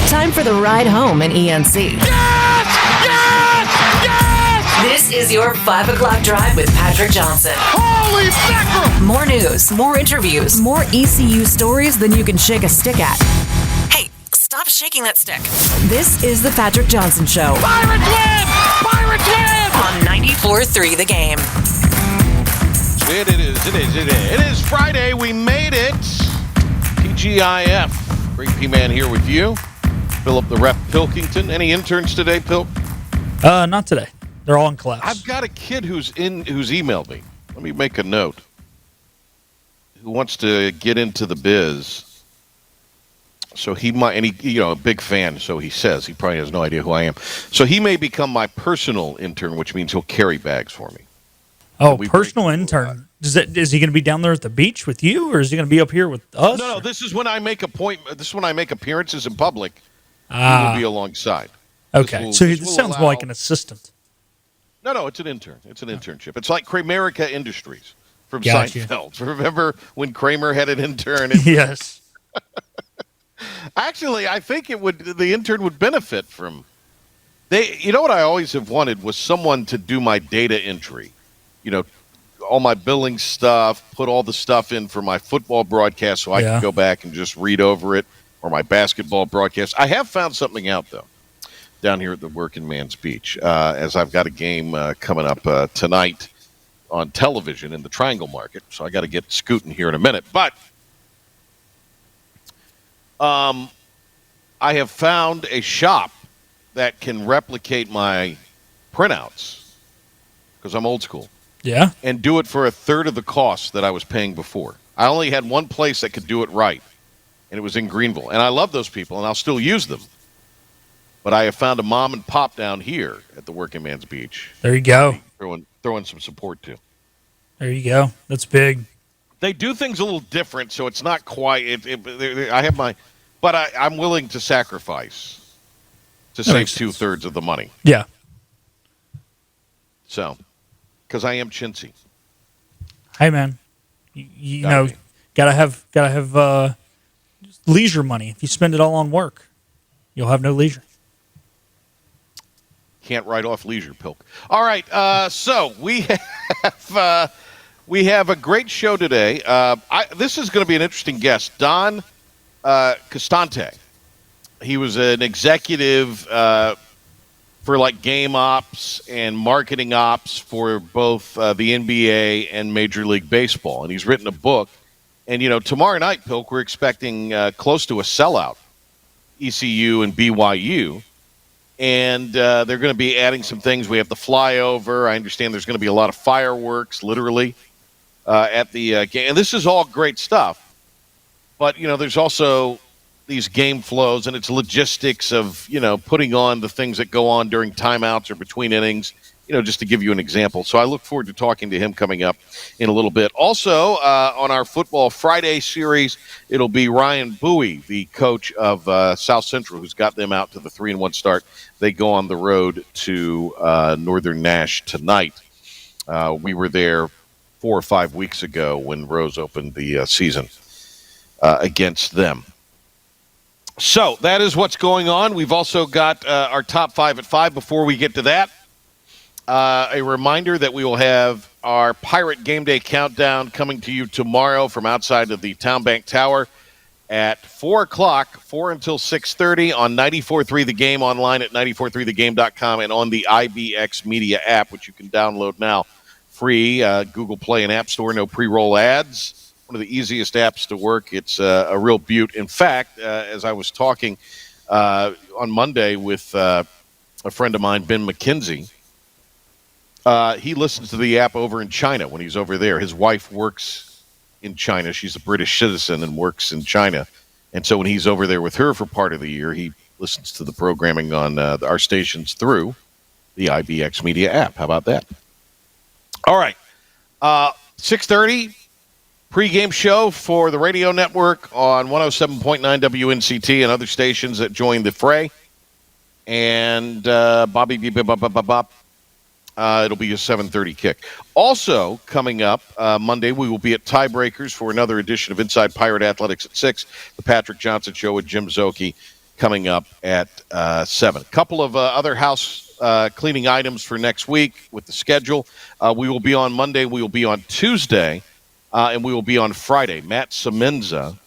Time for the ride home in ENC. Yes! This is your 5 o'clock drive with Patrick Johnson. Holy mackerel! More news, more interviews, more ECU stories than you can shake a stick at. Hey, stop shaking that stick. This is the Patrick Johnson Show. Pirates win! Pirates win! On 94.3 The Game. It is Friday. We made it. TGIF. Great P-Man here with you. Philip the Rep Pilkington. Any interns today, Pilk? Not today. They're all in class. I've got a kid who's emailed me. Let me make a note. Who wants to get into the biz. So he might, and he, a big fan, so he says. He probably has no idea who I am. So he may become my personal intern, which means he'll carry bags for me. Oh, personal intern. Is he going to be down there at the beach with you, or is he going to be up here with us? No, this is when I make appearances in public. He will be alongside. Okay, this sounds more like an assistant. No, it's an intern. It's an internship. It's like Kramerica Industries from Gotcha. Seinfeld. Remember when Kramer had an intern? Yes. Actually, I think the intern would benefit from. You know what I always have wanted was someone to do my data entry. All my billing stuff, put all the stuff in for my football broadcast so I can go back and just read over it, or my basketball broadcast. I have found something out, though, down here at the Working Man's Beach, as I've got a game coming up tonight on television in the Triangle Market, so I got to get scooting here in a minute. But I have found a shop that can replicate my printouts, because I'm old school. Yeah. And do it for a third of the cost that I was paying before. I only had one place that could do it right, and it was in Greenville. And I love those people, and I'll still use them. But I have found a mom and pop down here at the Working Man's Beach. There you go. Throwing some support to. There you go. That's big. They do things a little different, so it's not quite. I have my, but I'm willing to sacrifice to save 2/3 of the money. Yeah. So. Because I am chintzy. Hey man, you know, gotta have leisure money. If you spend it all on work, you'll have no leisure. Can't write off leisure, Pilk. All right, so we have a great show today. This is going to be an interesting guest, Don Costante. He was an executive. For like game ops and marketing ops for both the NBA and Major League Baseball. And he's written a book. And, tomorrow night, Pilk, we're expecting close to a sellout, ECU and BYU. And they're going to be adding some things. We have the flyover. I understand there's going to be a lot of fireworks, literally, at the game. And this is all great stuff. But, there's also these game flows, and it's logistics of, putting on the things that go on during timeouts or between innings, just to give you an example. So I look forward to talking to him coming up in a little bit. Also, on our Football Friday series, it'll be Ryan Bowie, the coach of South Central, who's got them out to the 3-1 start. They go on the road to Northern Nash tonight. We were there 4 or 5 weeks ago when Rose opened the season against them. So that is what's going on. We've also got our top 5 at 5. Before we get to that, a reminder that we will have our Pirate Game Day Countdown coming to you tomorrow from outside of the Town Bank Tower at 4 o'clock, 4 until 6:30 on 94.3 The Game, online at 94.3thegame.com, and on the IBX Media app, which you can download now free, Google Play and App Store, no pre-roll ads. One of the easiest apps to work. It's a real beaut. In fact, as I was talking on Monday with a friend of mine, Ben McKenzie, he listens to the app over in China when he's over there. His wife works in China. She's a British citizen and works in China. And so when he's over there with her for part of the year, he listens to the programming on our stations through the IBX Media app. How about that? All right. 6:30. Pre-game show for the radio network on 107.9 WNCT and other stations that join the fray. And Bobby It'll be a 7:30 kick. Also, coming up Monday, we will be at Tiebreakers for another edition of Inside Pirate Athletics at 6. The Patrick Johnson Show with Jim Zoki coming up at 7. A couple of other house cleaning items for next week with the schedule. We will be on Monday. We will be on Tuesday. And we will be on Friday. Matt Semenza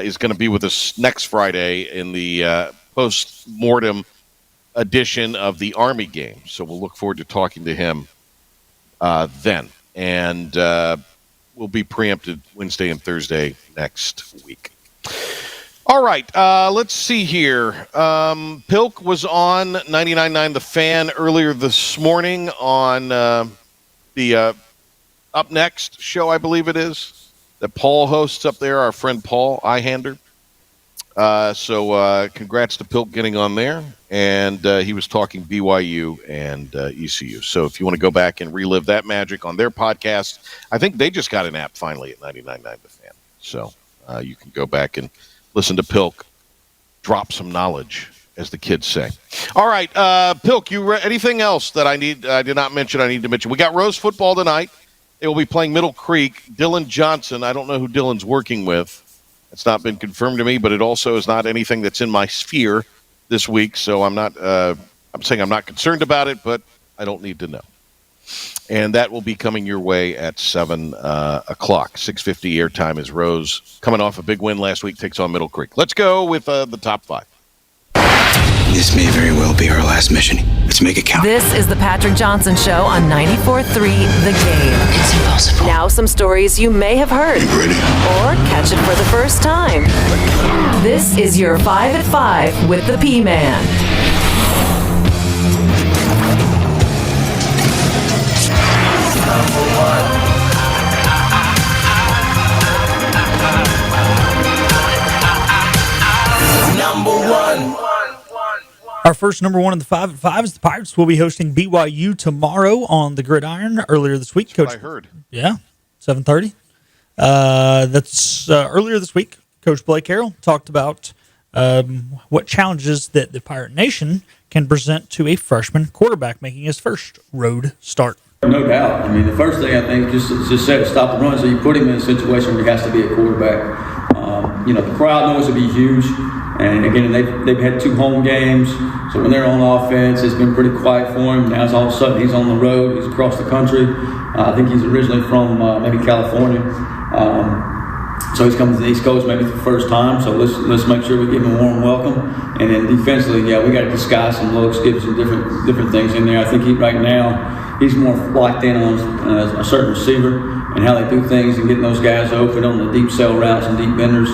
is going to be with us next Friday in the post-mortem edition of the Army game. So we'll look forward to talking to him then. And we'll be preempted Wednesday and Thursday next week. All right, let's see here. Pilk was on 99.9 The Fan earlier this morning on the Up Next show, I believe it is, that Paul hosts up there, our friend Paul Ihander. So congrats to Pilk getting on there. And he was talking BYU and ECU. So if you want to go back and relive that magic on their podcast, I think they just got an app finally at 99.9 The Fan. So you can go back and listen to Pilk drop some knowledge, as the kids say. All right, Pilk, anything else that I did not mention I need to mention? We got Rose football tonight. They will be playing Middle Creek. Dylan Johnson, I don't know who Dylan's working with. It's not been confirmed to me, but it also is not anything that's in my sphere this week, so I'm saying I'm not concerned about it, but I don't need to know. And that will be coming your way at 7 o'clock. 6:50 airtime as Rose, coming off a big win last week, takes on Middle Creek. Let's go with the top 5. This may very well be our last mission. Let's make it count. This is the Patrick Johnson Show on 94.3 The Game. It's impossible. Now some stories you may have heard. You ready? Or catch it for the first time. This is your 5 at 5 with the P-Man. Our first number one in the 5 at 5 is the Pirates will be hosting BYU tomorrow on the Gridiron. Earlier this week, That's Coach. what I heard. Yeah, 7:30. That's earlier this week. Coach Blake Harrell talked about what challenges that the Pirate Nation can present to a freshman quarterback making his first road start. No doubt. I mean, the first thing I think just said to stop the run, so you put him in a situation where he has to be a quarterback. The crowd noise will be huge. And again, they've had 2 home games, so when they're on offense, it's been pretty quiet for him. Now all of a sudden he's on the road, he's across the country. I think he's originally from maybe California, so he's coming to the East Coast maybe for the first time. So let's make sure we give him a warm welcome. And then defensively, we got to disguise some looks, give some different things in there. I think right now he's more locked in on a certain receiver and how they do things and getting those guys open on the deep sell routes and deep benders.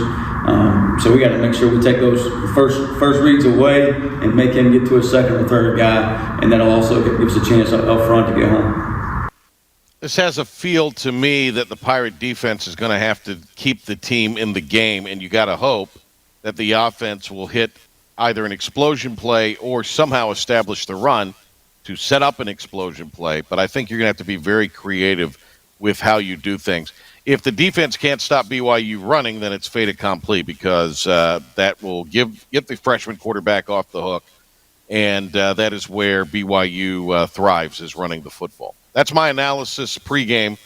So we got to make sure we take those first reads away and make him get to a second or third guy, and that'll also give us a chance up front to get home. This has a feel to me that the Pirate defense is going to have to keep the team in the game, and you got to hope that the offense will hit either an explosion play or somehow establish the run to set up an explosion play. But I think you're going to have to be very creative with how you do things. If the defense can't stop BYU running, then it's fait accompli, because that will get the freshman quarterback off the hook, and that is where BYU thrives, is running the football. That's my analysis pregame,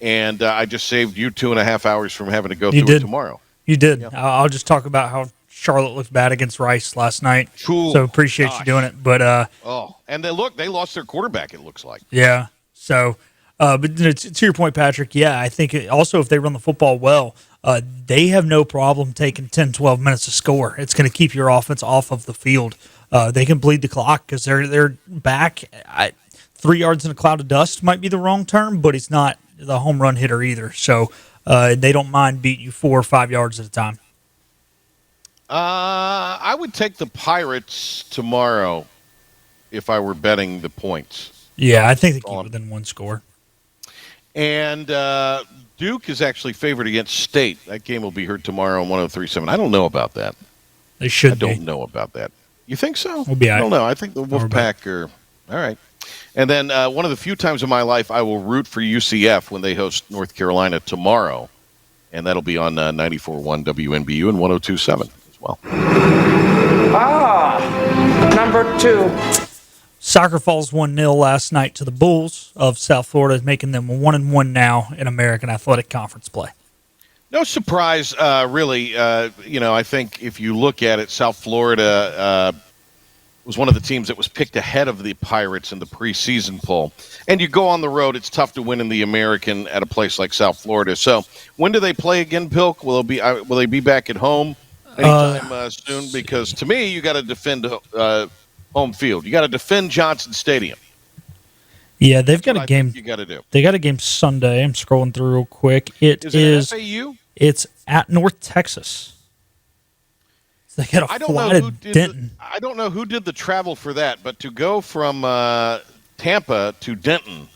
and I just saved you 2.5 hours from having to go through it tomorrow. You did. Yeah. I'll just talk about how Charlotte looked bad against Rice last night. Cool. So appreciate you doing it. But and they lost their quarterback, it looks like. Yeah. So. But to your point, Patrick, I think also if they run the football well, they have no problem taking 10, 12 minutes to score. It's going to keep your offense off of the field. They can bleed the clock because they're back. 3 yards in a cloud of dust might be the wrong term, but he's not the home run hitter either. So they don't mind beating you 4 or 5 yards at a time. I would take the Pirates tomorrow if I were betting the points. Yeah, I think they keep within 1 score. And Duke is actually favored against State. That game will be heard tomorrow on 103.7. I don't know about that. They should. I don't know about that. You think so? We'll be I don't know. I think the Wolfpack are all right. And then one of the few times in my life I will root for UCF when they host North Carolina tomorrow, and that'll be on 94.1 WNBU and 102.7 as well. Number 2. Soccer falls 1-0 last night to the Bulls of South Florida, making them 1-1 now in American Athletic Conference play. No surprise, really. I think if you look at it, South Florida was one of the teams that was picked ahead of the Pirates in the preseason poll. And you go on the road, it's tough to win in the American at a place like South Florida. So when do they play again, Pilk? Will they be back at home anytime soon? Because to me, you got to defend home field. You got to defend Johnson Stadium. Yeah, they've got a game. You got to do. They got a game Sunday. I'm scrolling through real quick. Is it FAU? It's at North Texas. So they got a fly to Denton. I don't know who did the travel for that, but to go from Tampa to Denton,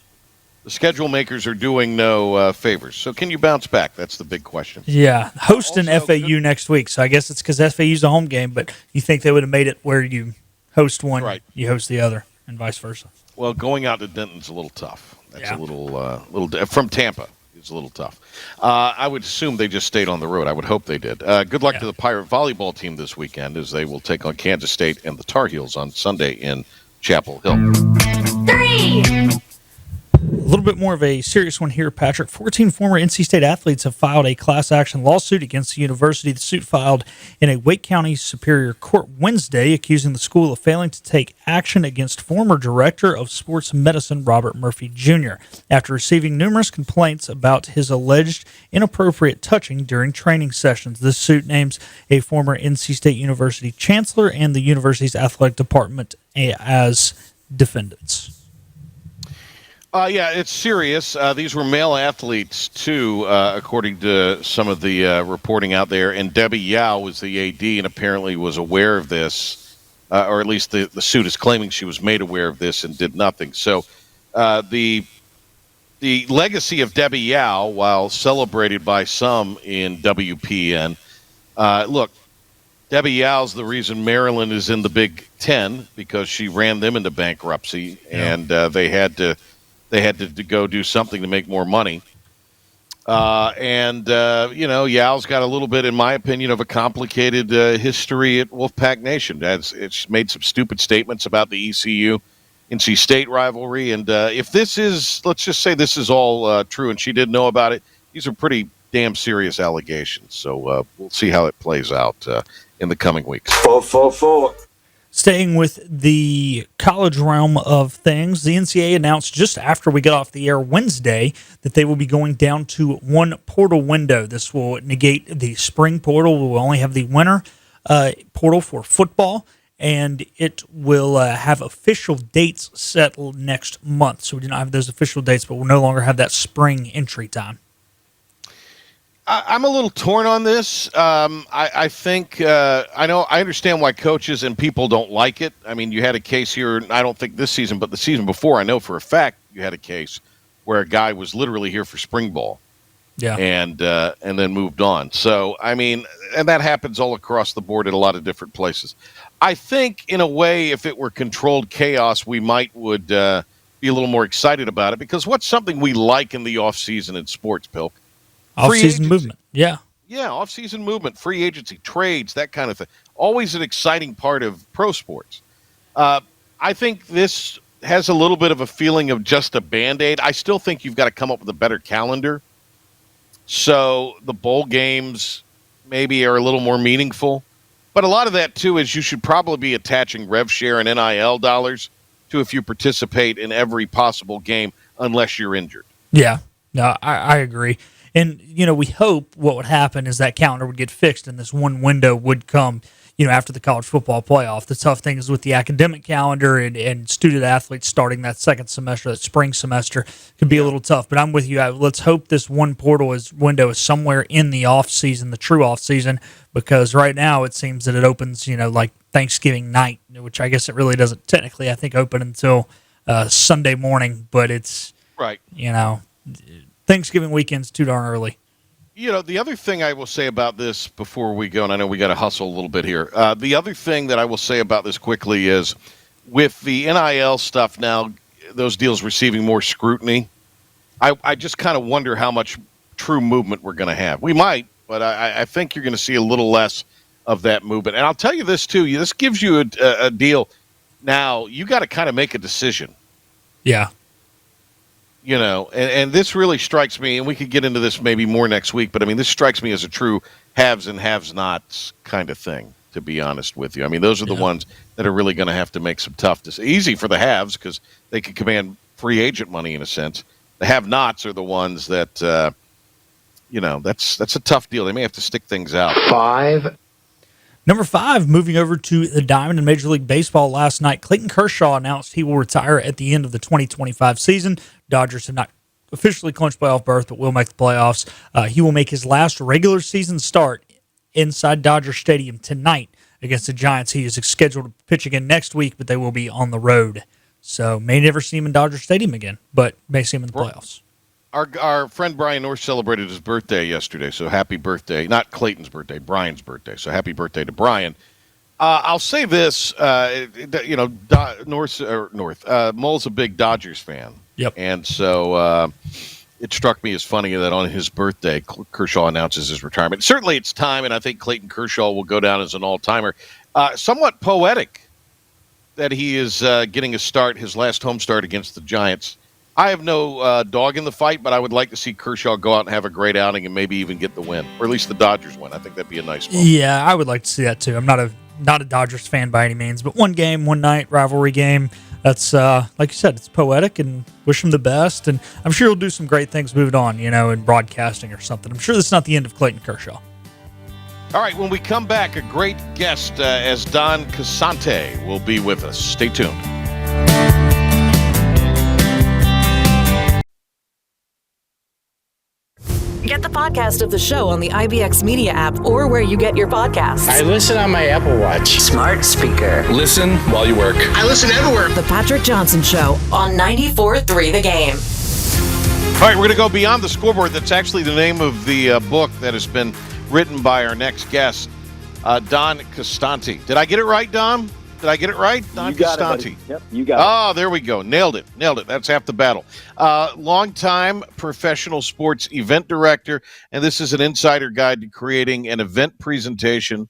the schedule makers are doing no favors. So can you bounce back? That's the big question. Yeah, hosting FAU next week. So I guess it's because FAU's a home game, but you think they would have made it where you host one, right, you host the other, and vice versa. Well, going out to Denton's a little tough. That's a little from Tampa. It's a little tough. I would assume they just stayed on the road. I would hope they did. Good luck to the Pirate volleyball team this weekend as they will take on Kansas State and the Tar Heels on Sunday in Chapel Hill. 3. A little bit more of a serious one here, Patrick. 14 former NC State athletes have filed a class action lawsuit against the university. The suit filed in a Wake County Superior Court Wednesday, accusing the school of failing to take action against former director of sports medicine Robert Murphy Jr. after receiving numerous complaints about his alleged inappropriate touching during training sessions. This suit names a former NC State University chancellor and the university's athletic department as defendants. Yeah, it's serious. These were male athletes, too, according to some of the reporting out there. And Debbie Yao was the AD and apparently was aware of this, or at least the suit is claiming she was made aware of this and did nothing. So the legacy of Debbie Yao, while celebrated by some in WPN, look, Debbie Yao's the reason Maryland is in the Big Ten because she ran them into bankruptcy, and they had to go do something to make more money. Yao's got a little bit, in my opinion, of a complicated history at Wolfpack Nation. It's made some stupid statements about the ECU, NC State rivalry. And if this is, let's just say this is all true and she didn't know about it, these are pretty damn serious allegations. So we'll see how it plays out in the coming weeks. 444. Staying with the college realm of things, the NCAA announced just after we got off the air Wednesday that they will be going down to one portal window. This will negate the spring portal. We will only have the winter portal for football, and it will have official dates set next month. So we do not have those official dates, but we'll no longer have that spring entry time. I'm a little torn on this. I think I understand why coaches and people don't like it. I mean, you had a case here, I don't think this season, but the season before, I know for a fact you had a case where a guy was literally here for spring ball. Yeah. And then moved on. So, I mean, and that happens all across the board at a lot of different places. I think, in a way, if it were controlled chaos, we would be a little more excited about it, because what's something we like in the offseason in sports, Pilk? Off-season movement, yeah. Yeah, off-season movement, free agency, trades, that kind of thing. Always an exciting part of pro sports. I think this has a little bit of a feeling of just a Band-Aid. I still think you've got to come up with a better calendar. So the bowl games maybe are a little more meaningful. But a lot of that, too, is you should probably be attaching rev share and NIL dollars to if you participate in every possible game unless you're injured. Yeah, no, I agree. And, we hope what would happen is that calendar would get fixed and this one window would come, after the college football playoff. The tough thing is with the academic calendar and student athletes starting that second semester, that spring semester, could be a little tough. But I'm with you. Let's hope this one window is somewhere in the off season, the true off season, because right now it seems that it opens, like Thanksgiving night, which I guess it really doesn't technically, I think, open until Sunday morning. But it's, right. Thanksgiving weekend's too darn early. The other thing I will say about this before we go, and I know we got to hustle a little bit here. The other thing that I will say about this quickly is with the NIL stuff now, those deals receiving more scrutiny, I just kind of wonder how much true movement we're going to have. We might, but I think you're going to see a little less of that movement. And I'll tell you this, too. This gives you a deal. Now, you got to kind of make a decision. Yeah. And this really strikes me, and we could get into this maybe more next week, but I mean, this strikes me as a true haves and have-nots kind of thing, to be honest with you. I mean, those are the ones that are really going to have to make some tough decisions. Easy for the haves because they can command free agent money in a sense. The have-nots are the ones that, that's a tough deal. They may have to stick things out. Number 5, moving over to the Diamond in Major League Baseball last night, Clayton Kershaw announced he will retire at the end of the 2025 season. Dodgers have not officially clinched playoff berth, but will make the playoffs. He will make his last regular season start inside Dodger Stadium tonight against the Giants. He is scheduled to pitch again next week, but they will be on the road. So may never see him in Dodger Stadium again, but may see him in the playoffs. Our friend Brian North celebrated his birthday yesterday, so happy birthday. Not Clayton's birthday, Brian's birthday. So happy birthday to Brian. I'll say this, Mole's a big Dodgers fan. Yep. And so it struck me as funny that on his birthday, Kershaw announces his retirement. Certainly it's time, and I think Clayton Kershaw will go down as an all-timer. Somewhat poetic that he is getting his last home start against the Giants. I have no dog in the fight, but I would like to see Kershaw go out and have a great outing and maybe even get the win, or at least the Dodgers win. I think that'd be a nice moment. Yeah, I would like to see that too. I'm not a Dodgers fan by any means, but one game, one night, rivalry game. That's like you said, it's poetic, and wish him the best. And I'm sure he'll do some great things moving on, in broadcasting or something. I'm sure that's not the end of Clayton Kershaw. All right, when we come back, a great guest as Don Casante will be with us. Stay tuned. Get the podcast of the show on the IBX Media app or where you get your podcasts. I listen on my Apple Watch. Smart speaker. Listen while you work. I listen everywhere. The Patrick Johnson Show on 94.3 The Game. All right, we're going to go beyond the scoreboard. That's actually the name of the book that has been written by our next guest, Don Casante. Did I get it right, Don? Did I get it right? Don Casante. Yep, you got it. Oh, there we go. Nailed it. That's half the battle. Longtime professional sports event director, and this is an insider guide to creating an event presentation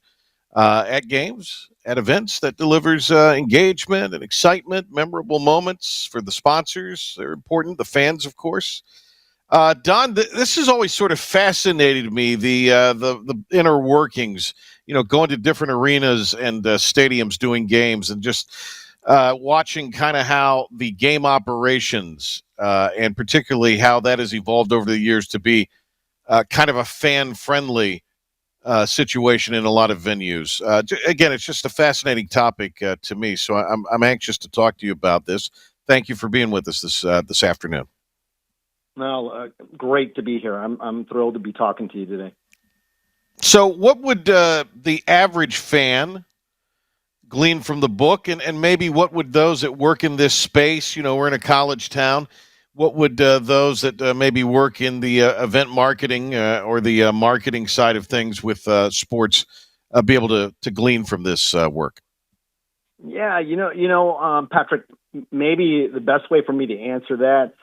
at games, at events that delivers engagement and excitement, memorable moments for the sponsors. They're important. The fans, of course. Don, this has always sort of fascinated me, the inner workings, going to different arenas and stadiums doing games and just watching kind of how the game operations and particularly how that has evolved over the years to be kind of a fan-friendly situation in a lot of venues. Again, it's just a fascinating topic to me, so I'm anxious to talk to you about this. Thank you for being with us this afternoon. Well, great to be here. I'm thrilled to be talking to you today. So what would the average fan glean from the book, and maybe what would those that work in this space, we're in a college town, what would those that maybe work in the event marketing or the marketing side of things with sports be able to glean from this work? Yeah, Patrick, maybe the best way for me to answer that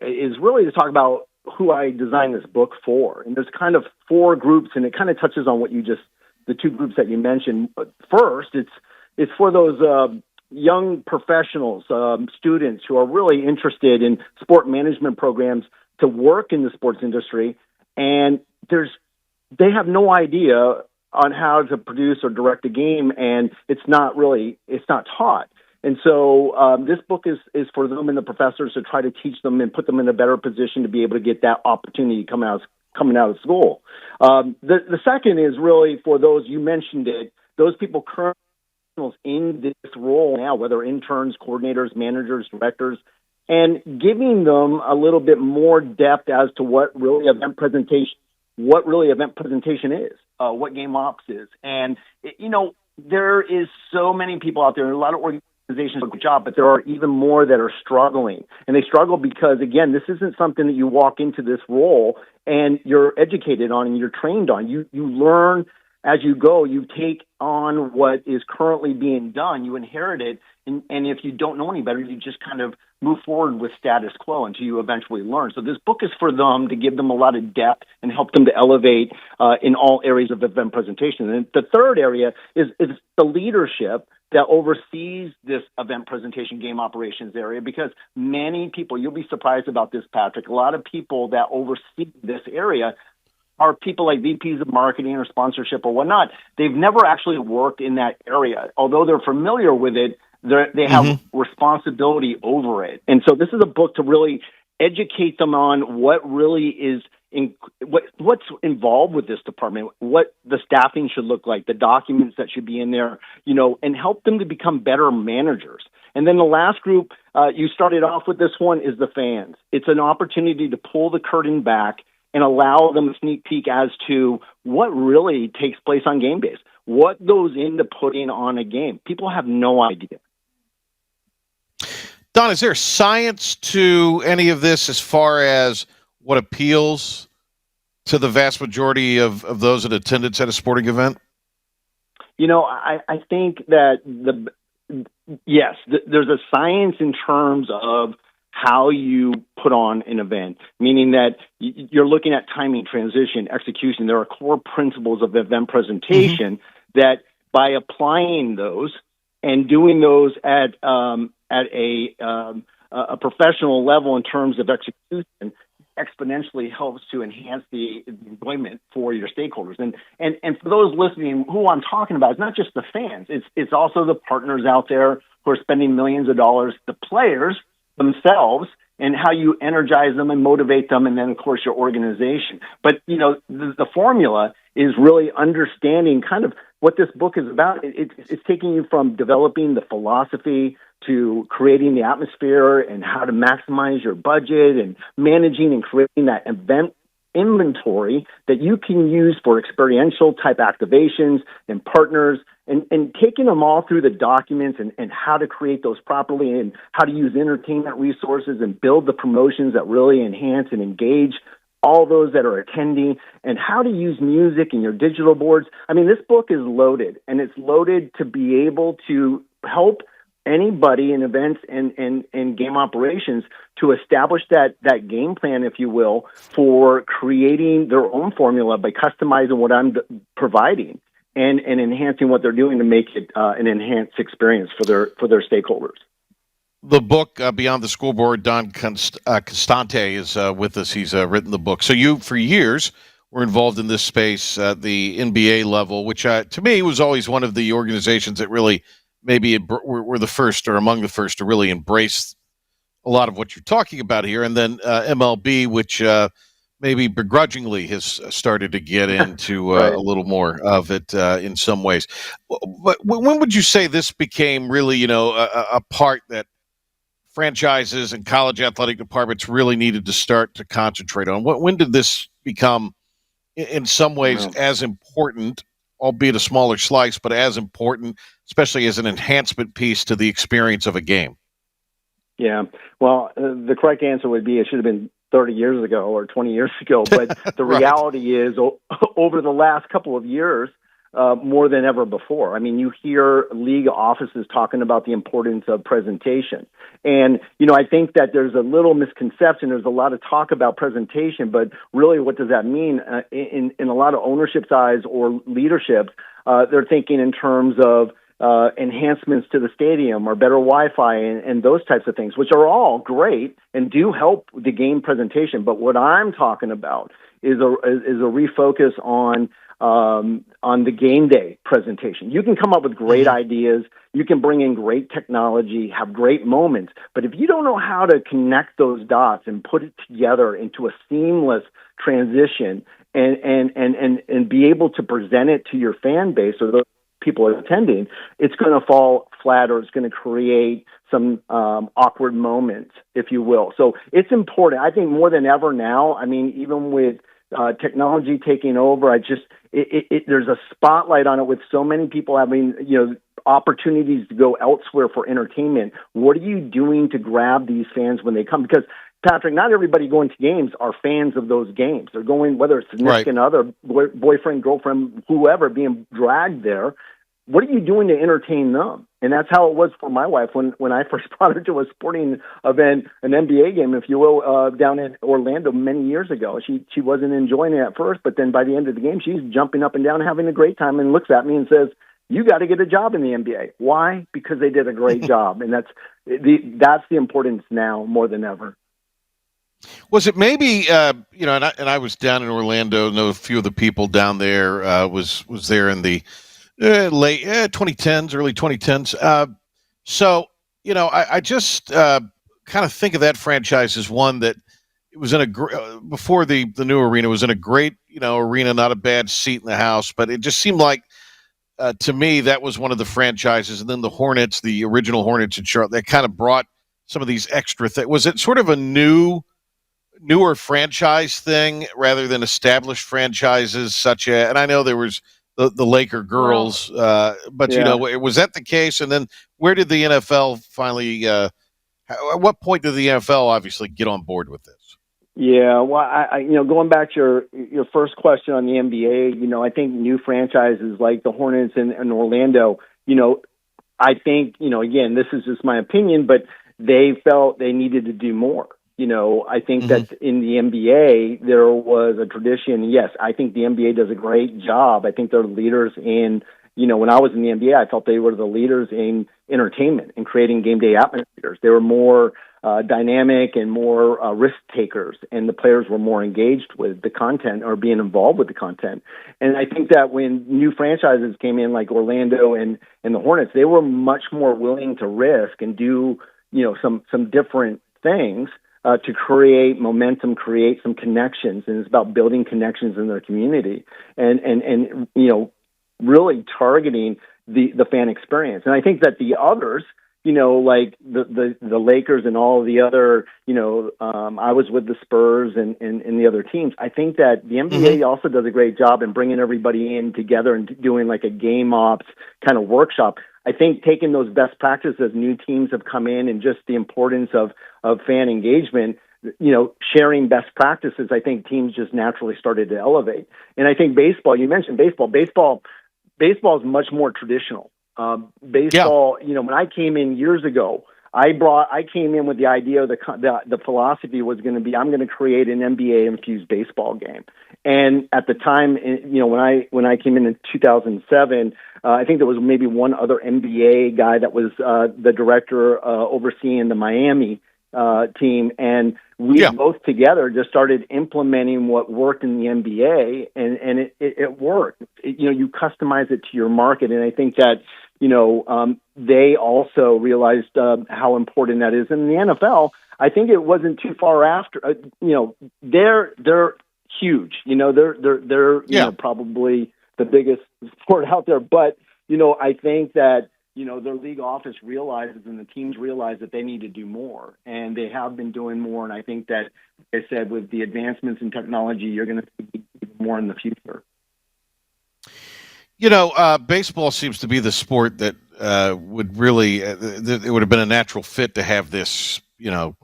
is really to talk about who I designed this book for. And there's kind of 4 groups, and it kind of touches on what the 2 groups that you mentioned. But first, it's for those young professionals, students who are really interested in sport management programs to work in the sports industry, and they have no idea on how to produce or direct a game, and it's not taught. And so this book is for them and the professors to try to teach them and put them in a better position to be able to get that opportunity coming out of school. The second is really for those, you mentioned it, those people currently in this role now, whether interns, coordinators, managers, directors, and giving them a little bit more depth as to what really event presentation is, what game ops is. And, there is so many people out there, a lot of organizations do a good job, but there are even more that are struggling. And they struggle because, again, this isn't something that you walk into this role and you're educated on and you're trained on. You learn as you go, you take on what is currently being done, you inherit it, and if you don't know any better, you just kind of move forward with status quo until you eventually learn. So this book is for them to give them a lot of depth and help them to elevate in all areas of event presentation. And the third area is the leadership that oversees this event presentation game operations area, because many people, you'll be surprised about this, Patrick, a lot of people that oversee this area are people like VPs of marketing or sponsorship or whatnot. They've never actually worked in that area. Although they're familiar with it, they have responsibility over it. And so this is a book to really educate them on what really is what's involved with this department, what the staffing should look like, the documents that should be in there, and help them to become better managers. And then the last group, you started off with this one, is the fans. It's an opportunity to pull the curtain back and allow them a sneak peek as to what really takes place on game days, what goes into putting on a game. People have no idea. Don, is there science to any of this as far as what appeals to the vast majority of those in attendance at a sporting event? I think that there's a science in terms of how you put on an event, meaning that you're looking at timing, transition, execution. There are core principles of event presentation that by applying those and doing those at a professional level in terms of execution exponentially helps to enhance the enjoyment for your stakeholders. And for those listening, who I'm talking about, it's not just the fans. It's also the partners out there who are spending millions of dollars, the players themselves, and how you energize them and motivate them, and then, of course, your organization. But, the formula is really understanding kind of what this book is about. It's taking you from developing the philosophy to creating the atmosphere and how to maximize your budget and managing and creating that event inventory that you can use for experiential type activations and partners, and taking them all through the documents and how to create those properly and how to use entertainment resources and build the promotions that really enhance and engage all those that are attending, and how to use music in your digital boards. I mean, this book is loaded, and it's loaded to be able to help anybody in events and game operations to establish that game plan, if you will, for creating their own formula by customizing what I'm providing and enhancing what they're doing to make it an enhanced experience for their stakeholders. The book, Beyond the Scoreboard, Don Costante is with us. He's written the book. So you, for years, were involved in this space at the NBA level, which to me was always one of the organizations that really maybe were the first or among the first to really embrace a lot of what you're talking about here. And then MLB, which maybe begrudgingly has started to get into right. a little more of it in some ways. But when would you say this became really, a part that franchises and college athletic departments really needed to start to concentrate on? When did this become, in some ways, as important, albeit a smaller slice, but as important, especially as an enhancement piece to the experience of a game? Yeah, well, the correct answer would be it should have been 30 years ago or 20 years ago. But the right. reality is, over the last couple of years, more than ever before. I mean, you hear league offices talking about the importance of presentation. And, I think that there's a little misconception. There's a lot of talk about presentation, but really what does that mean? In a lot of ownership's eyes or leadership, they're thinking in terms of enhancements to the stadium or better Wi-Fi and those types of things, which are all great and do help the game presentation. But what I'm talking about is a refocus on the game day presentation. You can come up with great ideas. You can bring in great technology, have great moments. But if you don't know how to connect those dots and put it together into a seamless transition and be able to present it to your fan base or those people attending, it's going to fall flat, or it's going to create some awkward moments, if you will. So it's important. I think more than ever now, I mean, even with technology taking over, there's a spotlight on it with so many people having, opportunities to go elsewhere for entertainment. What are you doing to grab these fans when they come? Because Patrick, not everybody going to games are fans of those games. They're going, whether it's significant other, boyfriend, girlfriend, whoever, being dragged there. What are you doing to entertain them? And that's how it was for my wife when I first brought her to a sporting event, an NBA game, if you will, down in Orlando many years ago. She wasn't enjoying it at first, but then by the end of the game, she's jumping up and down, having a great time, and looks at me and says, "You got to get a job in the NBA." Why? Because they did a great job, and that's the importance now more than ever. Was it maybe and I was down in Orlando, know a few of the people down there, was there in the late 2010s, early 2010s. So I just kind of think of that franchise as one that it was in before the new arena was in a great arena, not a bad seat in the house, but it just seemed like to me that was one of the franchises, and then the Hornets, the original Hornets in Charlotte, that kind of brought some of these extra things. Was it sort of a newer franchise thing rather than established franchises such as, and I know there was the Laker girls, but was that the case? And then where did the NFL finally, at what point did the NFL obviously get on board with this? Yeah, well, I going back to your first question on the NBA, I think new franchises like the Hornets and Orlando, I think, again, this is just my opinion, but they felt they needed to do more. I think that in the NBA, there was a tradition. Yes, I think the NBA does a great job. I think they're leaders in, when I was in the NBA, I felt they were the leaders in entertainment and creating game day atmospheres. They were more dynamic and more risk takers, and the players were more engaged with the content or being involved with the content. And I think that when new franchises came in, like Orlando and the Hornets, they were much more willing to risk and do, some different things to create momentum, create some connections. And it's about building connections in their community and really targeting the fan experience. And I think that the others, like the Lakers and all of the other, I was with the Spurs and the other teams. I think that the NBA also does a great job in bringing everybody in together and doing like a game ops kind of workshop. I think taking those best practices, new teams have come in, and just the importance of fan engagement, sharing best practices, I think teams just naturally started to elevate. And I think baseball, you mentioned baseball. Baseball is much more traditional. Baseball, when I came in years ago, I came in with the idea, the philosophy was going to be, I'm going to create an NBA infused baseball game. And at the time, when I came in 2007, I think there was maybe one other NBA guy that was the director overseeing the Miami team, and we both together just started implementing what worked in the NBA, and it worked. You customize it to your market, and I think that they also realized how important that is. And in the NFL, I think it wasn't too far after. They're huge. They're probably the biggest sport out there. But I think that their league office realizes and the teams realize that they need to do more, and they have been doing more. And I think that, like I said, with the advancements in technology, you're going to see more in the future. Baseball seems to be the sport that would really, it would have been a natural fit to have this,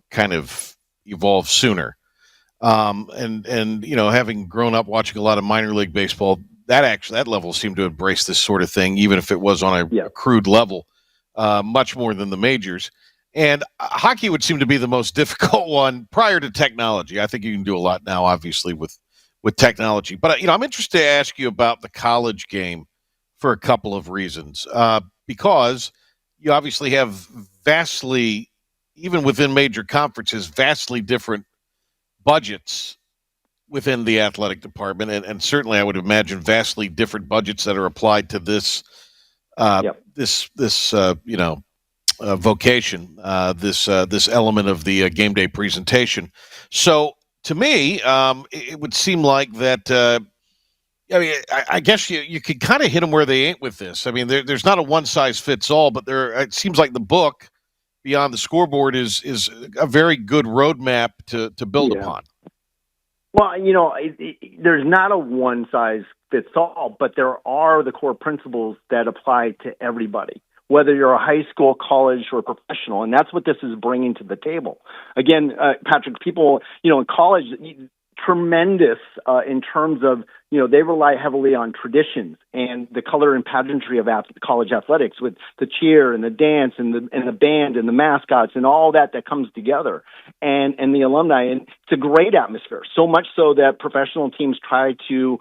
kind of evolve sooner. And having grown up watching a lot of minor league baseball, that level seemed to embrace this sort of thing, even if it was on a crude level, much more than the majors. And hockey would seem to be the most difficult one prior to technology. I think you can do a lot now, obviously, with technology. But, I'm interested to ask you about the college game for a couple of reasons. Because you obviously have vastly, even within major conferences, vastly different budgets within the athletic department. And certainly I would imagine vastly different budgets that are applied to this, vocation, this element of the game day presentation. So, to me, it would seem like that. I guess you could kind of hit them where they ain't with this. I mean, there's not a one size fits all, but it seems like the book Beyond the Scoreboard is a very good roadmap to build upon. Well, there's not a one size fits all, but there are the core principles that apply to everybody. whether you're a high school, college, or professional. And that's what this is bringing to the table. Again, Patrick, people, in college, tremendous in terms of, they rely heavily on traditions and the color and pageantry of college athletics with the cheer and the dance and the band and the mascots and all that comes together and the alumni. And it's a great atmosphere, so much so that professional teams try to,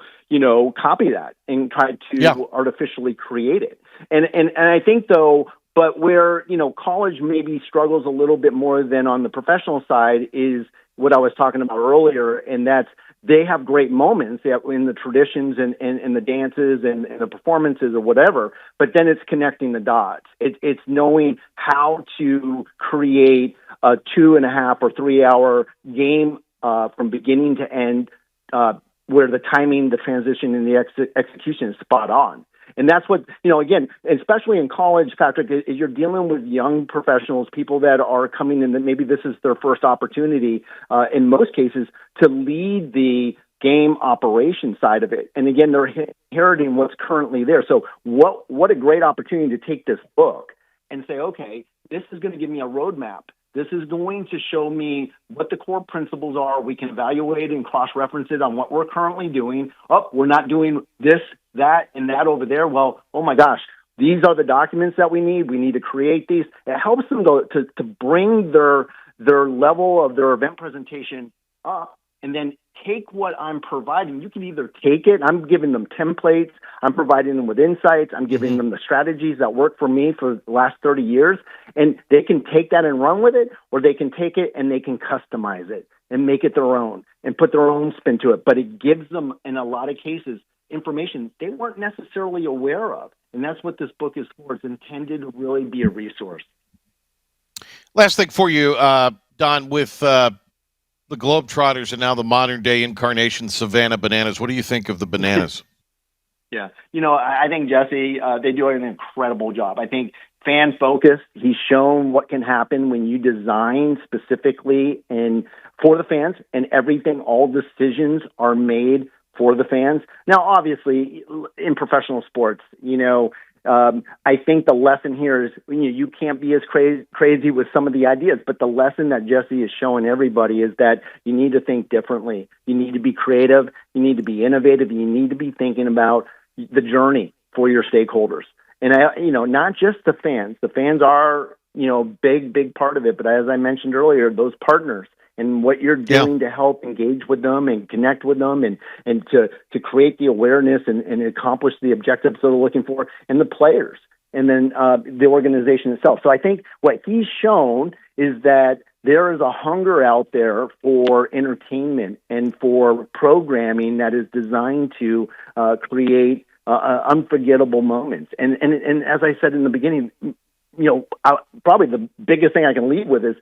copy that and try to artificially create it. And I think, though, but where, college maybe struggles a little bit more than on the professional side is what I was talking about earlier, and that's they have great moments in the traditions and the dances and the performances or whatever, but then it's connecting the dots. It's knowing how to create a 2.5 or 3 hour game from beginning to end where the timing, the transition, and the execution is spot on. And that's what, again, especially in college, Patrick, is you're dealing with young professionals, people that are coming in that maybe this is their first opportunity, in most cases, to lead the game operation side of it. And again, they're inheriting what's currently there. So what a great opportunity to take this book and say, okay, this is going to give me a roadmap. This is going to show me what the core principles are. We can evaluate and cross-reference it on what we're currently doing. Oh, we're not doing this, that, and that over there. Well, oh my gosh, these are the documents that we need. We need to create these. It helps them to bring their level of their event presentation up and then take what I'm providing. You can either take it. I'm giving them templates. I'm providing them with insights. I'm giving them the strategies that work for me for the last 30 years. And they can take that and run with it, or they can take it and they can customize it and make it their own and put their own spin to it. But it gives them, in a lot of cases, information they weren't necessarily aware of. And that's what this book is for. It's intended to really be a resource. Last thing for you, Don, with the Globetrotters and now the modern-day incarnation Savannah Bananas. What do you think of the Bananas? Yeah. I think, Jesse, they do an incredible job. I think fan-focused. He's shown what can happen when you design specifically and for the fans, and everything, all decisions are made for the fans. Now, obviously, in professional sports, I think the lesson here is you can't be as crazy with some of the ideas, but the lesson that Jesse is showing everybody is that you need to think differently. You need to be creative. You need to be innovative. You need to be thinking about the journey for your stakeholders. And, not just the fans. The fans are, big part of it. But as I mentioned earlier, those partners and what you're doing to help engage with them and connect with them and to create the awareness and accomplish the objectives that they're looking for, and the players, and then the organization itself. So I think what he's shown is that there is a hunger out there for entertainment and for programming that is designed to create unforgettable moments. And as I said in the beginning, probably the biggest thing I can leave with is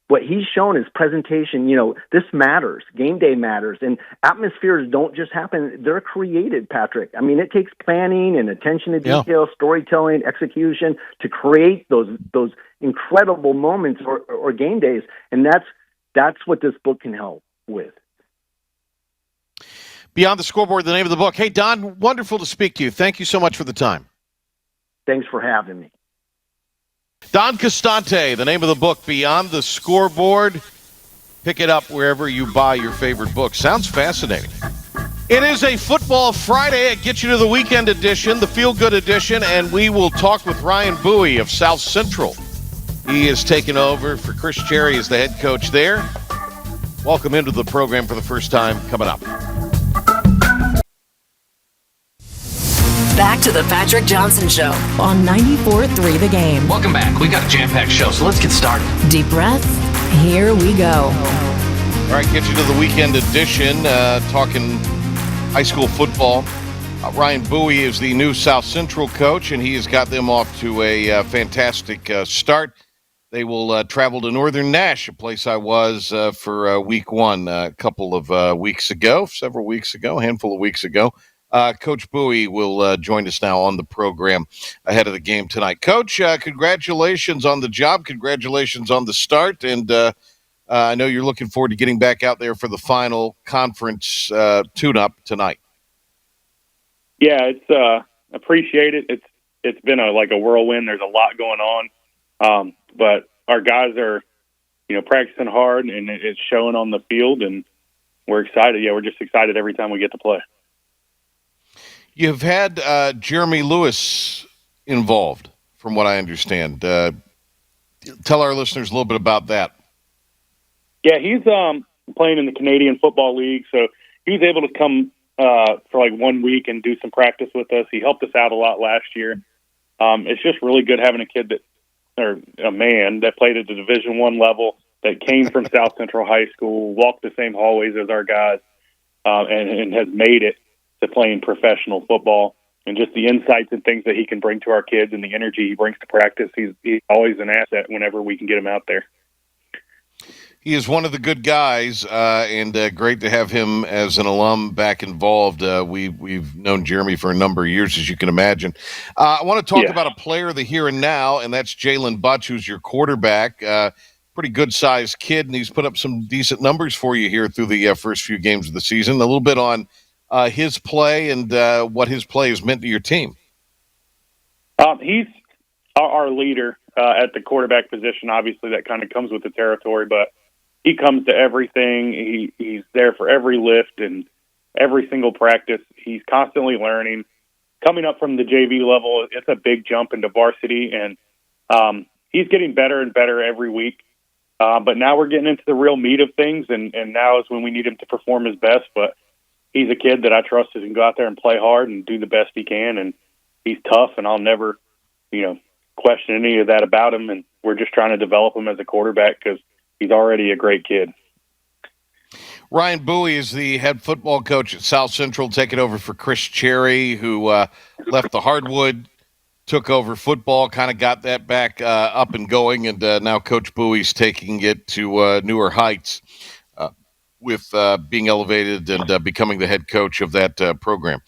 what he's shown is presentation. This matters. Game day matters. And atmospheres don't just happen. They're created, Patrick. I mean, it takes planning and attention to detail, storytelling, execution to create those incredible moments or game days. And that's what this book can help with. Beyond the Scoreboard, the name of the book. Hey, Don, wonderful to speak to you. Thank you so much for the time. Thanks for having me. Don Costante, the name of the book, Beyond the Scoreboard. Pick it up wherever you buy your favorite book. Sounds fascinating. It is a Football Friday. It gets you to the weekend edition, the feel-good edition, and we will talk with Ryan Bowie of South Central. He is taking over for Chris Cherry as the head coach there. Welcome into the program for the first time coming up. Back to the Patrick Johnson Show on 94.3 The Game. Welcome back. We got a jam-packed show, so let's get started. Deep breath. Here we go. All right, get you to the weekend edition, talking high school football. Ryan Bowie is the new South Central coach, and he has got them off to a fantastic start. They will travel to Northern Nash, a place I was for week one a couple of weeks ago, several weeks ago, a handful of weeks ago. Coach Bowie will join us now on the program ahead of the game tonight. Coach, congratulations on the job. Congratulations on the start. And I know you're looking forward to getting back out there for the final conference tune-up tonight. Yeah, it's appreciate it. it's been like a whirlwind. There's a lot going on, but our guys are, practicing hard, and it's showing on the field, and we're excited. Yeah, we're just excited every time we get to play. You've had Jeremy Lewis involved, from what I understand. Tell our listeners a little bit about that. Yeah, he's playing in the Canadian Football League, so he was able to come for like 1 week and do some practice with us. He helped us out a lot last year. It's just really good having a kid or a man that played at the Division I level, that came from South Central High School, walked the same hallways as our guys, and has made it to playing professional football. And just the insights and things that he can bring to our kids and the energy he brings to practice, he's always an asset whenever we can get him out there. He is one of the good guys, and great to have him as an alum back involved. We've known Jeremy for a number of years, as you can imagine. I want to talk about a player of the here and now, and that's Jalen Butch, who's your quarterback. Pretty good-sized kid, and he's put up some decent numbers for you here through the first few games of the season. A little bit on his play and what his play has meant to your team. He's our leader at the quarterback position. Obviously, that kind of comes with the territory, but he comes to everything. He's there for every lift and every single practice. He's constantly learning. Coming up from the JV level, it's a big jump into varsity, and he's getting better and better every week. But now we're getting into the real meat of things, and now is when we need him to perform his best. But he's a kid that I trust is going to go out there and play hard and do the best he can, and he's tough, and I'll never, question any of that about him. And we're just trying to develop him as a quarterback because he's already a great kid. Ryan Bowie is the head football coach at South Central, taking over for Chris Cherry, who left the hardwood, took over football, kind of got that back up and going, and now Coach Bowie's taking it to newer heights with being elevated and becoming the head coach of that program.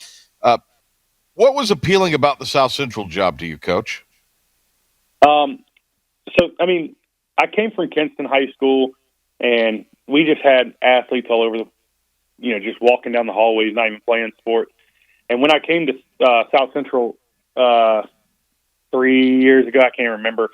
What was appealing about the South Central job to you, Coach? I came from Kinston High School, and we just had athletes all over just walking down the hallways, not even playing sports. And when I came to South Central 3 years ago, I can't remember,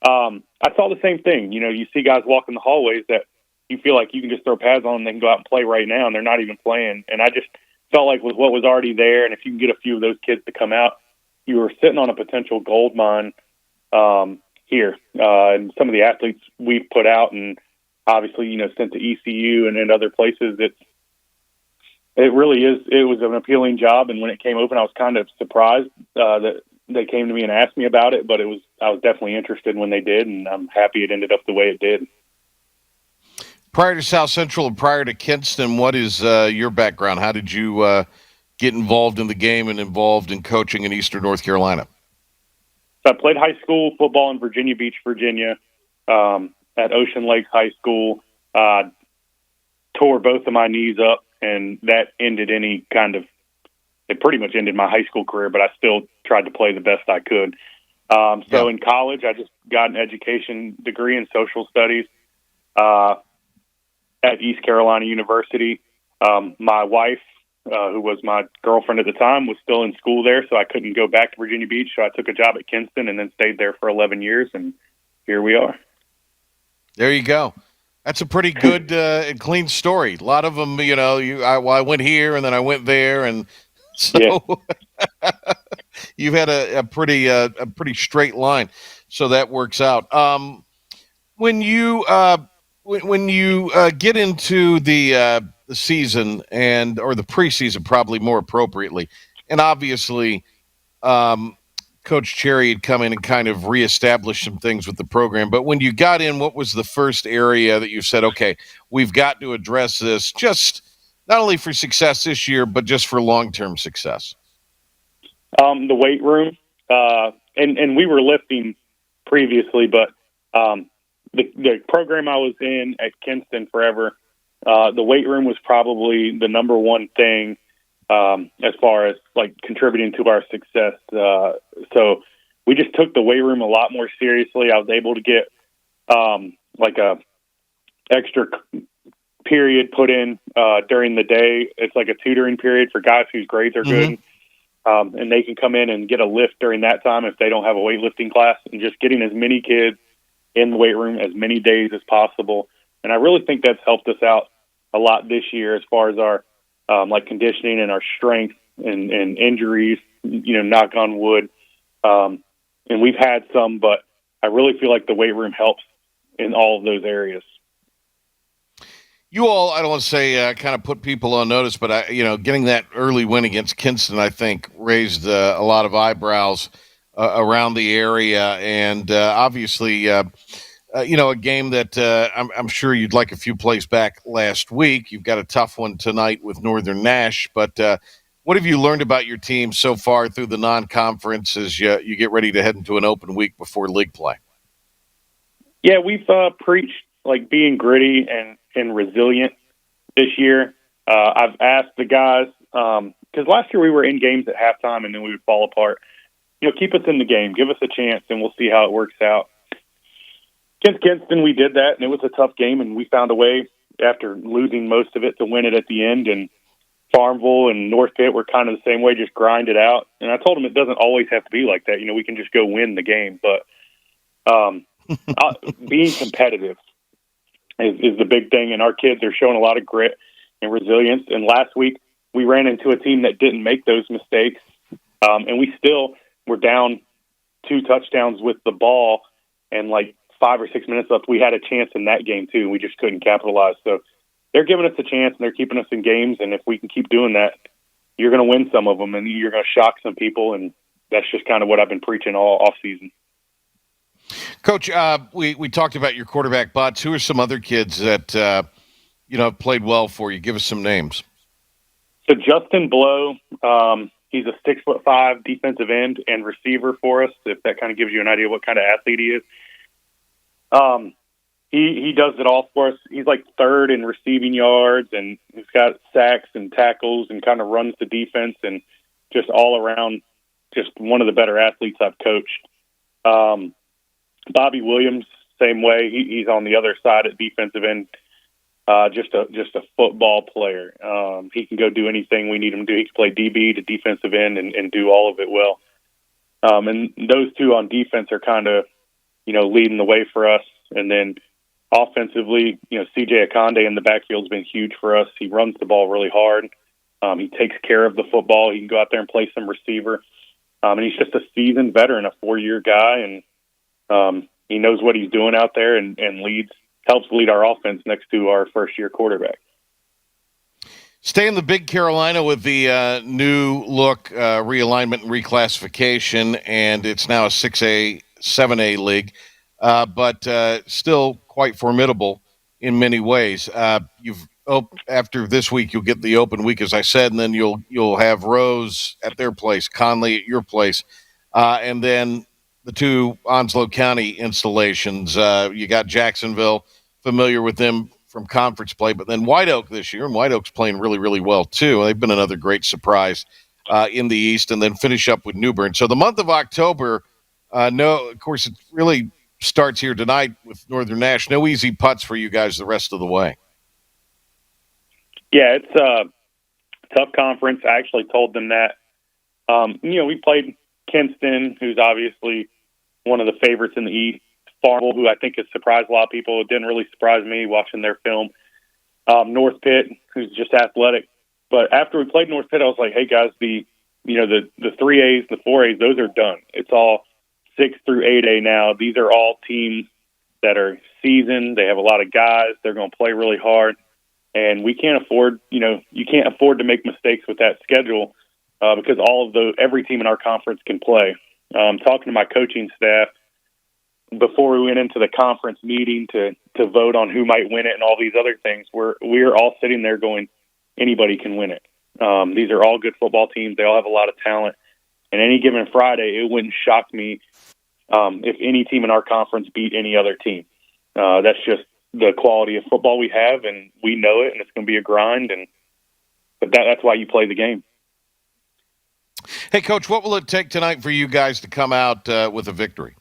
I saw the same thing. You see guys walking the hallways that you feel like you can just throw pads on and they can go out and play right now, and they're not even playing. And I just felt like with what was already there, and if you can get a few of those kids to come out, you were sitting on a potential gold mine here. And some of the athletes we've put out, and obviously, sent to ECU and other places, it really is. It was an appealing job, and when it came open, I was kind of surprised that they came to me and asked me about it. But I was definitely interested when they did, and I'm happy it ended up the way it did. Prior to South Central and prior to Kinston, what is your background? How did you get involved in the game and involved in coaching in Eastern North Carolina? So I played high school football in Virginia Beach, Virginia, at Ocean Lakes High School. Tore both of my knees up, and that ended it pretty much ended my high school career, but I still tried to play the best I could. In college, I just got an education degree in social studies at East Carolina University. My wife, who was my girlfriend at the time, was still in school there, so I couldn't go back to Virginia Beach. So I took a job at Kinston and then stayed there for 11 years, and here we are. There you go. That's a pretty good and clean story. A lot of them, I went here and then I went there, and so you've had a pretty straight line. So that works out. When you get into the season or the preseason, probably more appropriately, and obviously Coach Cherry had come in and kind of reestablished some things with the program. But when you got in, what was the first area that you said, okay, we've got to address this, just not only for success this year, but just for long-term success? The weight room, and we were lifting previously, but the program I was in at Kinston forever, the weight room was probably the number one thing as far as like contributing to our success. So we just took the weight room a lot more seriously. I was able to get like a extra period put in during the day. It's like a tutoring period for guys whose grades are good. and they can come in and get a lift during that time if they don't have a weightlifting class, and just getting as many kids in the weight room as many days as possible. And I really think that's helped us out a lot this year as far as our like conditioning and our strength and injuries, knock on wood. And we've had some, but I really feel like the weight room helps in all of those areas. You all, I don't want to say kind of put people on notice, but getting that early win against Kinston, I think, raised a lot of eyebrows around the area, and obviously, a game that I'm sure you'd like a few plays back last week. You've got a tough one tonight with Northern Nash, but what have you learned about your team so far through the non-conference as you get ready to head into an open week before league play? Yeah, we've preached like being gritty and resilient this year. I've asked the guys, because last year we were in games at halftime and then we would fall apart. Keep us in the game, give us a chance, and we'll see how it works out. Against Kinston, we did that, and it was a tough game, and we found a way after losing most of it to win it at the end. And Farmville and North Pitt were kind of the same way, just grind it out. And I told them it doesn't always have to be like that. We can just go win the game. But being competitive is the big thing, and our kids are showing a lot of grit and resilience. And last week, we ran into a team that didn't make those mistakes, and we still were down 2 touchdowns with the ball, and like 5 or 6 minutes left, we had a chance in that game too. We just couldn't capitalize. So they're giving us a chance, and they're keeping us in games. And if we can keep doing that, you're going to win some of them, and you're going to shock some people. And that's just kind of what I've been preaching all off season. Coach, we talked about your quarterback butts. Who are some other kids that played well for you? Give us some names. So Justin Blow, he's a 6'5" defensive end and receiver for us. If that kind of gives you an idea what kind of athlete he is. He does it all for us. He's like third in receiving yards, and he's got sacks and tackles and kind of runs the defense, and just all around, just one of the better athletes I've coached. Bobby Williams, same way. He's on the other side at defensive end. Just a football player. He can go do anything we need him to do. He can play DB to defensive end and do all of it well. And those two on defense are kind of, leading the way for us. And then offensively, CJ Akande in the backfield has been huge for us. He runs the ball really hard. He takes care of the football. He can go out there and play some receiver. And he's just a seasoned veteran, a 4-year guy. And he knows what he's doing out there and helps lead our offense next to our first-year quarterback. Stay in the Big Carolina with the new look realignment and reclassification, and it's now a 6A, 7A league, but still quite formidable in many ways. After this week, you'll get the open week, as I said, and then you'll have Rose at their place, Conley at your place, and then the 2 Onslow County installations. You got Jacksonville, familiar with them from conference play, but then White Oak this year, and White Oak's playing really, really well too. They've been another great surprise in the East, and then finish up with New Bern. So the month of October, of course, it really starts here tonight with Northern Nash. No easy putts for you guys the rest of the way. Yeah, it's a tough conference. I actually told them that. We played Kinston, who's obviously one of the favorites in the East. Farmville, who I think has surprised a lot of people. It didn't really surprise me watching their film. North Pitt, who's just athletic. But after we played North Pitt, I was like, hey, guys, the 3As, the 4As, those are done. It's all 6 through 8A now. These are all teams that are seasoned. They have a lot of guys. They're going to play really hard. And we can't afford, you can't afford to make mistakes with that schedule because every team in our conference can play. Talking to my coaching staff, before we went into the conference meeting to vote on who might win it and all these other things, we're all sitting there going, anybody can win it. These are all good football teams. They all have a lot of talent. And any given Friday, it wouldn't shock me if any team in our conference beat any other team. That's just the quality of football we have, and we know it, and it's going to be a grind. But that's why you play the game. Hey, Coach, what will it take tonight for you guys to come out with a victory?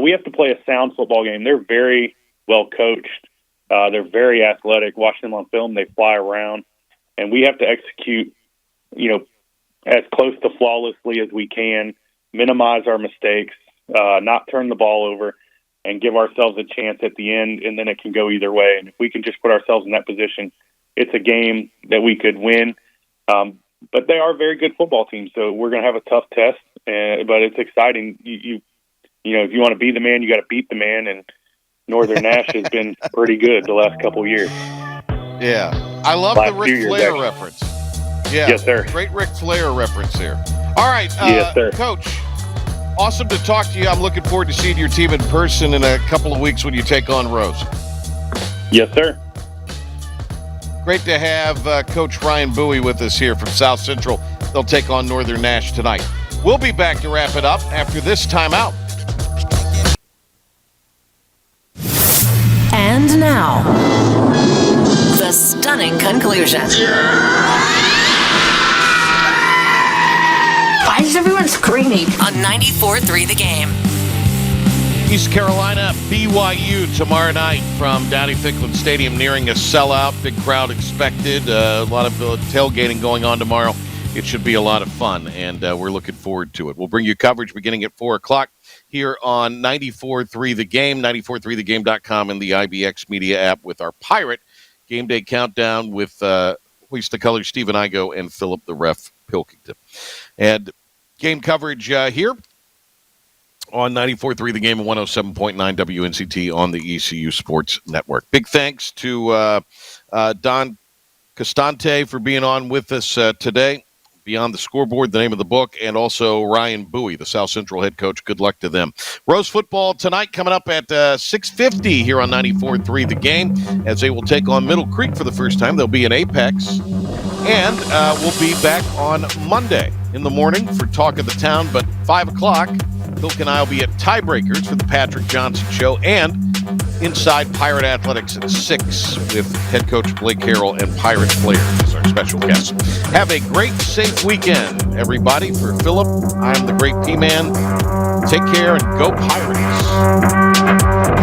We have to play a sound football game. They're very well coached. They're very athletic. Watching them on film, they fly around. And we have to execute, as close to flawlessly as we can, minimize our mistakes, not turn the ball over, and give ourselves a chance at the end, and then it can go either way. And if we can just put ourselves in that position, it's a game that we could win. But they are a very good football team, so we're going to have a tough test, but it's exciting. You know, if you want to be the man, you got to beat the man, and Northern Nash has been pretty good the last couple of years. Yeah. I love the Ric Flair reference. Yeah. Yes, sir. Great Ric Flair reference there. All right. Yes, sir. Coach, awesome to talk to you. I'm looking forward to seeing your team in person in a couple of weeks when you take on Rose. Yes, sir. Great to have Coach Ryan Bowie with us here from South Central. They'll take on Northern Nash tonight. We'll be back to wrap it up after this timeout. And now, the stunning conclusion. Why is everyone screaming? On 94.3 The Game. East Carolina, BYU tomorrow night from Downey Ficklin Stadium, nearing a sellout. Big crowd expected. A lot of tailgating going on tomorrow. It should be a lot of fun, and we're looking forward to it. We'll bring you coverage beginning at 4 o'clock here on 94.3 The Game, 94.3thegame.com, and the IBX Media app with our Pirate Game Day Countdown with Hoist the Colors, Stephen Igo, and Philip the Ref Pilkington. And game coverage here on 94.3 The Game and 107.9 WNCT on the ECU Sports Network. Big thanks to Don Costante for being on with us today. Beyond the Scoreboard, the name of the book, and also Ryan Bowie, the South Central head coach. Good luck to them. Rose football tonight coming up at 6:50 here on 94.3 The Game, as they will take on Middle Creek for the first time. They'll be in Apex. And we'll be back on Monday in the morning for Talk of the Town. But 5 o'clock, Hilk and I will be at Tiebreakers for the Patrick Johnson Show, and Inside Pirate Athletics at 6 with head coach Blake Harrell and Pirate Flair as our special guest. Have a great, safe weekend, everybody. For Philip, I'm the Great P-Man. Take care and go Pirates.